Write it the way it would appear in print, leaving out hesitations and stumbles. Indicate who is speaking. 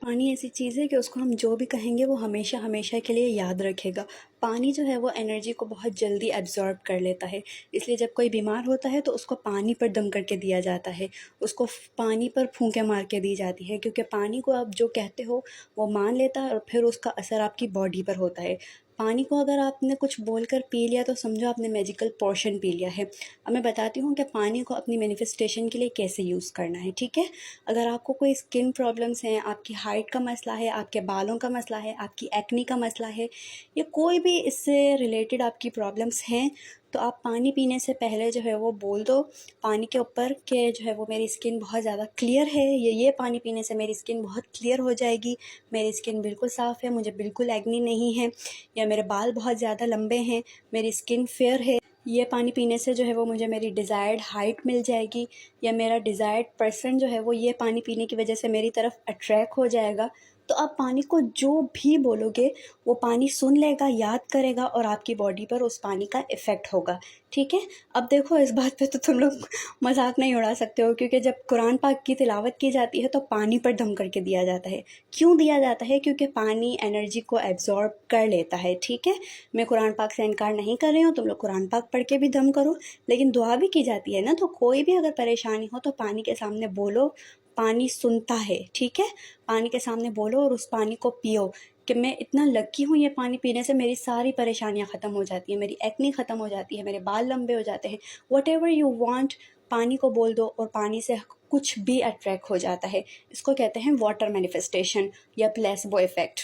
Speaker 1: पानी ऐसी चीज़ है कि उसको हम जो भी कहेंगे वो हमेशा हमेशा के लिए याद रखेगा। पानी जो है वो एनर्जी को बहुत जल्दी एब्ज़ॉर्ब कर लेता है, इसलिए जब कोई बीमार होता है तो उसको पानी पर दम करके दिया जाता है, उसको पानी पर फूंके मार के दी जाती है, क्योंकि पानी को आप जो कहते हो वो मान लेता है और फिर उसका असर आपकी बॉडी पर होता है। पानी को अगर आपने कुछ बोलकर पी लिया तो समझो आपने मैजिकल पोशन पी लिया है। अब मैं बताती हूँ कि पानी को अपनी मैनिफेस्टेशन के लिए कैसे यूज़ करना है, ठीक है। अगर आपको कोई स्किन प्रॉब्लम्स हैं, आपकी हाइट का मसला है, आपके बालों का मसला है, आपकी एक्ने का मसला है, या कोई भी इससे रिलेटेड आपकी प्रॉब्लम्स हैं, तो आप पानी पीने से पहले जो है वो बोल दो पानी के ऊपर कि जो है वो मेरी स्किन बहुत ज़्यादा क्लियर है, ये पानी पीने से मेरी स्किन बहुत क्लियर हो जाएगी, मेरी स्किन बिल्कुल साफ़ है, मुझे बिल्कुल एक्ने नहीं है, या मेरे बाल बहुत ज़्यादा लंबे हैं, मेरी स्किन फेयर है, ये पानी पीने से जो है वो मुझे मेरी डिज़ायर्ड हाइट मिल जाएगी, या मेरा डिज़ायर्ड पर्सन जो है वो ये पानी पीने की वजह से मेरी तरफ अट्रैक्ट हो जाएगा। तो आप पानी को जो भी बोलोगे वो पानी सुन लेगा, याद करेगा और आपकी बॉडी पर उस पानी का इफ़ेक्ट होगा, ठीक है। अब देखो इस बात पे तो तुम लोग मजाक नहीं उड़ा सकते हो, क्योंकि जब कुरान पाक की तिलावत की जाती है तो पानी पर दम करके दिया जाता है। क्यों दिया जाता है? क्योंकि पानी एनर्जी को एब्जॉर्ब कर लेता है, ठीक है। मैं कुरान पाक से इनकार नहीं कर रही हूँ, तुम लोग कुरान पाक पढ़ के भी दम करो, लेकिन दुआ भी की जाती है ना। तो कोई भी अगर परेशानी हो तो पानी के सामने बोलो, पानी सुनता है, ठीक है। पानी के सामने बोलो और उस पानी को पियो कि मैं इतना लकी हूँ, ये पानी पीने से मेरी सारी परेशानियाँ ख़त्म हो जाती हैं, मेरी एक्ने ख़त्म हो जाती है, मेरे बाल लंबे हो जाते हैं। वट एवर यू वांट, पानी को बोल दो और पानी से कुछ भी अट्रैक्ट हो जाता है। इसको कहते हैं वाटर मैनिफेस्टेशन या प्लेसबो इफ़ेक्ट।